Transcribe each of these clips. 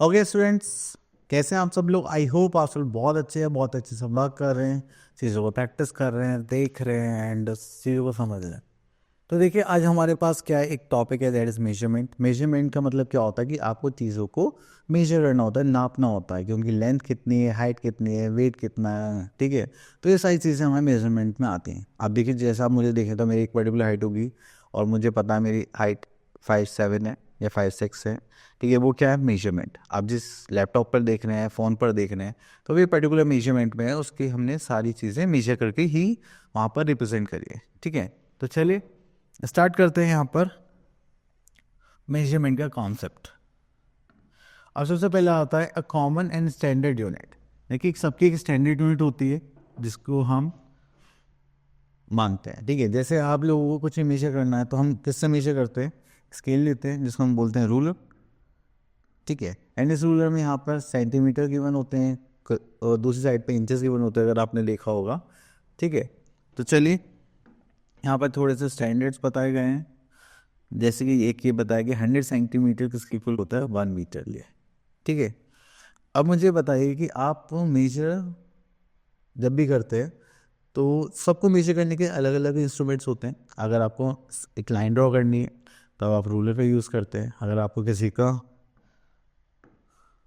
Okay students, कैसे हैं आप सब लोग। आई होप आप सब बहुत अच्छे हैं, बहुत अच्छे से वर्क कर रहे हैं, चीज़ों को प्रैक्टिस कर रहे हैं, देख रहे हैं एंड चीज़ों को समझ रहे हैं। तो देखिए, आज हमारे पास क्या है, एक टॉपिक है, दैट इज़ मेजरमेंट। मेजरमेंट का मतलब क्या होता है कि आपको चीज़ों को मेजर करना होता है, नापना होता है, क्योंकि लेंथ कितनी है, हाइट कितनी है, वेट कितना है, ठीक है। तो ये सारी चीज़ें हमारे मेजरमेंट में आती हैं। आप देखिए, जैसा आप मुझे देखें तो मेरी एक पर्टिकुलर हाइट होगी और मुझे पता है मेरी हाइट 5'7" है या 5'6" है, ठीक है। वो क्या है, मेजरमेंट। आप जिस लैपटॉप पर देख रहे हैं, फ़ोन पर देख रहे हैं, तो ये पर्टिकुलर मेजरमेंट में है, उसकी हमने सारी चीज़ें मेजर करके ही वहाँ पर रिप्रेजेंट करी है, ठीक है। तो चलिए स्टार्ट करते हैं यहाँ पर मेजरमेंट का कॉन्सेप्ट। अब सबसे पहले आता है a common and standard unit. देखिए, सबकी एक स्टैंडर्ड यूनिट होती है जिसको हम मानते हैं, ठीक है। जैसे आप लोगों को कुछ मेजर करना है तो हम किससे मेजर करते हैं, स्केल लेते हैं जिसको हम बोलते हैं रूलर, ठीक है। एंड इस रूलर में यहाँ पर सेंटीमीटर गिवन होते हैं और दूसरी साइड पे इंचेस गिवन होते हैं, अगर आपने देखा होगा, ठीक है। तो चलिए, यहाँ पर थोड़े से स्टैंडर्ड्स बताए गए हैं। जैसे कि एक ये बताया कि 100 सेंटीमीटर किसके इक्वल होता है 1 मीटर लिए, ठीक है। अब मुझे बताइए कि आप मेजर जब भी करते हैं तो सबको मेजर करने के अलग अलग इंस्ट्रूमेंट्स होते हैं। अगर आपको एक लाइन ड्रॉ करनी है तब आप रूलर का यूज़ करते हैं। अगर आपको किसी का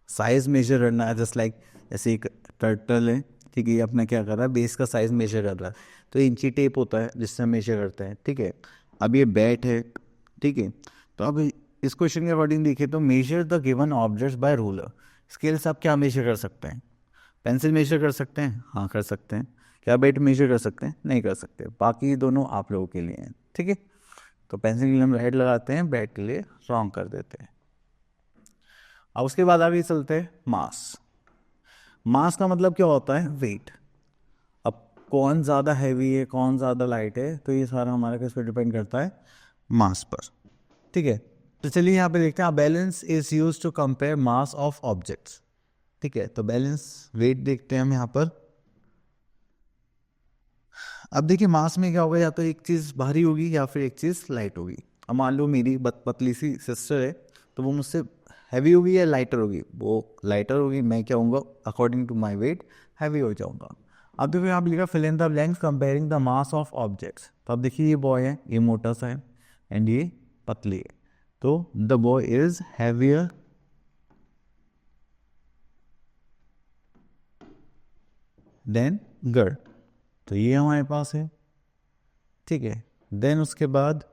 साइज मेजर करना है, जस्ट लाइक जैसे एक टर्टल है, ठीक है, ये अपना क्या कर रहा है, बेस का साइज मेजर कर रहा है, तो इंची टेप होता है जिससे हम मेजर करते हैं, ठीक है। अब ये बैट है, ठीक है। तो अब इस क्वेश्चन के अकॉर्डिंग देखिए तो measure the given objects by ruler. Scale से आप क्या मेजर कर सकते हैं, पेंसिल मेजर कर सकते हैं, हाँ कर सकते हैं। क्या बैट मेजर कर सकते हैं, नहीं कर सकते। बाकी दोनों आप लोगों के लिए हैं, ठीक है। तो पेंसिल के लिए हम राइट लगाते हैं, बैट के लिए रॉन्ग कर देते हैं। अब उसके बाद आगे चलते हैं मास। मास का मतलब क्या होता है, वेट। अब कौन ज़्यादा हैवी है, कौन ज़्यादा लाइट है, तो ये सारा हमारा किस पर डिपेंड करता है, मास पर, ठीक है। तो चलिए यहाँ पे देखते हैं, balance is use to compare mass of objects, ठीक है। तो बैलेंस वेट देखते हैं हम यहाँ पर। अब देखिए, मास में क्या होगा, या तो एक चीज़ भारी होगी या फिर एक चीज़ लाइट होगी। अब मान लो मेरी पतली सी सिस्टर है, तो वो मुझसे हैवी होगी या लाइटर होगी, वो लाइटर होगी, मैं क्या होऊंगा, according to my weight heavy हो जाऊंगा। अब देखो यहाँ पे लिखा fill in the blanks comparing the mass of objects. तो अब देखिए, ये बॉय है, ये मोटा सा है एंड ये पतली है, तो the boy is heavier than girl. तो ये हमारे पास है, ठीक है। देन उसके बाद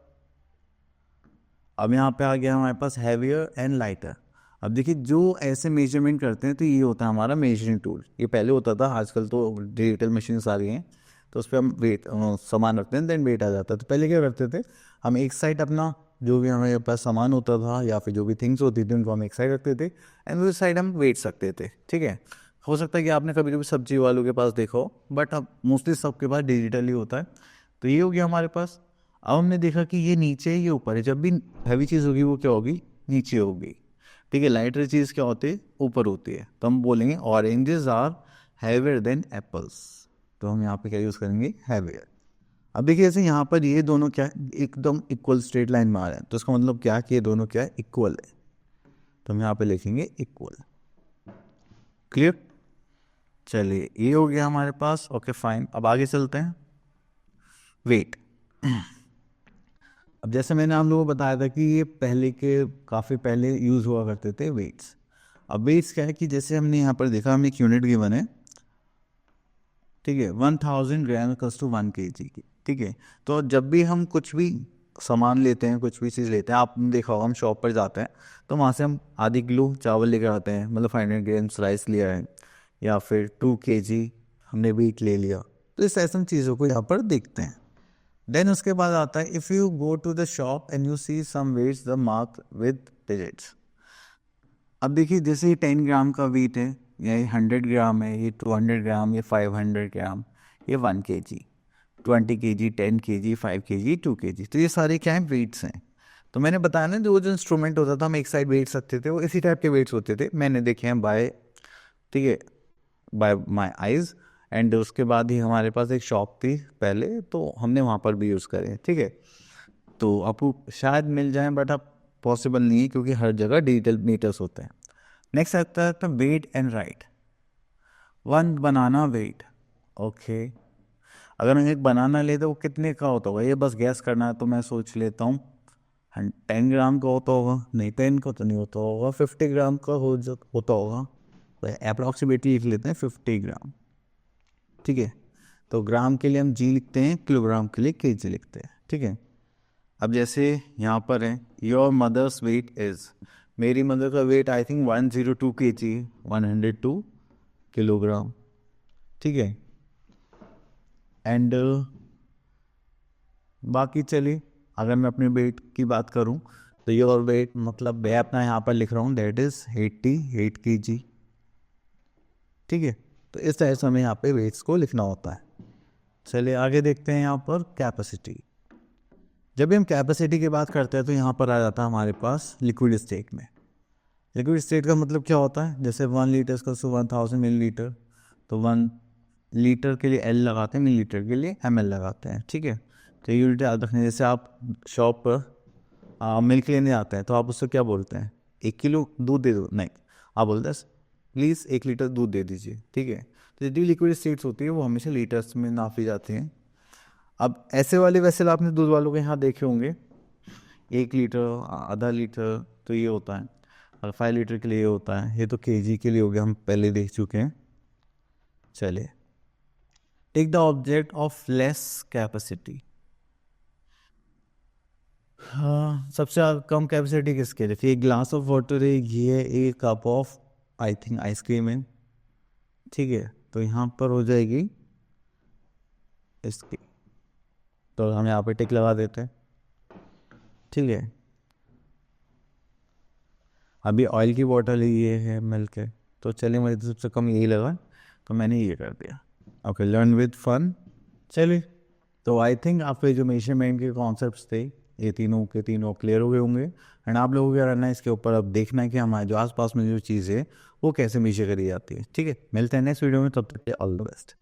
अब यहाँ पे आ गया हमारे पास हैवियर एंड लाइटर। अब देखिए, जो ऐसे मेजरमेंट करते हैं तो ये होता है हमारा मेजरिंग टूल। ये पहले होता था, आजकल तो डिजिटल मशीन्स आ गई हैं, तो उस पर हम वेट सामान रखते हैं, देन वेट आ जाता है। तो पहले क्या करते थे, हम एक साइड अपना जो भी हमारे पास सामान होता था या फिर जो भी थिंग्स होती थी उनको हम एक साइड रखते थे एंड दूसरी साइड हम वेट्स रखते थे, ठीक है। हो सकता है कि आपने कभी कभी सब्जी वालों के पास देखा हो, बट अब मोस्टली सबके पास डिजिटली होता है। तो ये हो गया हमारे पास। अब हमने देखा कि ये नीचे है, ये ऊपर है। जब भी हैवी चीज़ होगी वो क्या होगी, नीचे होगी, ठीक है। लाइटर चीज़ क्या होती है, ऊपर होती है। तो हम बोलेंगे oranges are heavier than apples. तो हम यहाँ पे क्या यूज़ करेंगे, हैवियर। अब देखिए, जैसे यहाँ पर ये दोनों क्या है, एकदम इक्वल स्ट्रेट लाइन में आ रहे हैं, तो इसका मतलब क्या है कि ये दोनों क्या है, इक्वल है। तो हम यहाँ पे लिखेंगे इक्वल। क्लियर। चलिए, ये हो गया हमारे पास, ओके फाइन। अब आगे चलते हैं, वेट। अब जैसे मैंने आप लोगों को बताया था कि ये पहले के काफ़ी पहले यूज़ हुआ करते थे वेट्स। अब वेट्स क्या है कि जैसे हमने यहाँ पर देखा, हमें एक यूनिट गिवन है, ठीक है, 1000 ग्राम इक्वल्स टू 1 kg की, ठीक है। तो जब भी हम कुछ भी सामान लेते हैं, कुछ भी चीज़ लेते हैं, आपने देखा होगा हम शॉप पर जाते हैं तो वहाँ से हम आधी किलो चावल लेकर आते हैं, मतलब 500 ग्राम्स राइस लिया है, या फिर 2 kg हमने वीट ले लिया। तो इस ऐसी चीज़ों को यहाँ पर देखते हैं। देन उसके बाद आता है, if you go to the shop and you see some weights the mark with digits. अब देखिए, जैसे ये 10 ग्राम का वेट है, या ये 100 ग्राम है, ये 200 ग्राम, ये 500 ग्राम, ये 1 kg, 20 kg, 10 kg, 5 kg, 2 kg। तो ये सारे क्या हैं, वेट्स हैं। तो मैंने बताया ना, जो जो इंस्ट्रूमेंट होता था हम एक साइड वेट्स रखते थे, वो इसी टाइप के वेट्स होते थे, मैंने देखे हैं बाय, ठीक है, बाय माई आइज़। एंड उसके बाद ही हमारे पास एक शॉप थी पहले, तो हमने वहाँ पर भी यूज़ करे, ठीक है। तो आपको शायद मिल जाए, बट अब पॉसिबल नहीं है क्योंकि हर जगह डिजिटल मीटर्स होते हैं। नेक्स्ट आता है weight and right. 1 banana weight, okay. अगर हम एक बनाना लेते वो कितने का होता होगा, ये बस गैस करना है। तो मैं सोच लेता हूँ 10 ग्राम का होता होगा, नहीं 10 का तो नहीं होता होगा, 50 ग्राम का होता होगा। तो अप्रॉक्सीमेटली लिख लेते हैं 50 ग्राम, ठीक है। तो ग्राम के लिए हम जी लिखते हैं, किलोग्राम के लिए केजी लिखते हैं, ठीक है। अब जैसे यहाँ पर है योर मदर्स वेट इज़, मेरी मदर का weight I think 102 kg, 102 kilogram, ठीक है। एंड बाकी चलिए, अगर मैं अपने वेट की बात करूं तो योर वेट मतलब मैं अपना यहाँ पर लिख रहा हूँ दैट इज़ 88 kg, ठीक है। तो इस तरह से हमें यहाँ पे वेट्स को लिखना होता है। चलिए आगे देखते हैं यहाँ पर कैपेसिटी। जब भी हम कैपेसिटी की बात करते हैं तो यहाँ पर आ जाता है हमारे पास लिक्विड स्टेट में। लिक्विड स्टेट का मतलब क्या होता है, जैसे 1 लीटर का 1000 मिलीलीटर, तो 1 लीटर के लिए L लगाते हैं, मिलीलीटर के लिए ml लगाते हैं, ठीक है। तो ये यूनिट याद रखने, जैसे आप शॉप पर मिल्क लेने आते हैं तो आप उससे क्या बोलते हैं, 1 किलो दूध दे दो, नहीं आप बोलते हैं प्लीज़ 1 लीटर दूध दे दीजिए, ठीक है। तो जितनी लिक्विड स्टेट्स होती है वो हमेशा लीटर्स में नापी जाती हैं। अब ऐसे वाले वैसे आपने दूध वालों के यहाँ देखे होंगे 1 लीटर, आधा लीटर, तो ये होता है। और 5 लीटर के लिए ये होता है, ये तो केजी के लिए हो गया, हम पहले देख चुके हैं। चलिए, take the object of less capacity. हाँ, सबसे कम कैपेसिटी किसके लिए, एक ग्लास ऑफ वाटर है, ये एक cup of I think ice cream है, ठीक है। तो यहाँ पर हो जाएगी इसकी, तो हम यहाँ पे टिक लगा देते हैं, ठीक है। अभी ऑयल की बॉटल ये है, मिल्क है, तो चलिए मुझे तो सबसे कम यही लगा तो मैंने ये कर दिया। Okay, learn with fun. चलिए, तो आई थिंक आपके जो मेजरमेंट के कॉन्सेप्ट्स थे ये तीनों के तीनों क्लियर हो गए होंगे। एंड आप लोगों को क्या करना है, इसके ऊपर अब देखना है कि हमारे जो आसपास में जो चीज़ है वो कैसे मेजर करी जाती है, ठीक है। मिलते हैं नेक्स्ट वीडियो में, तब तक के ऑल द बेस्ट।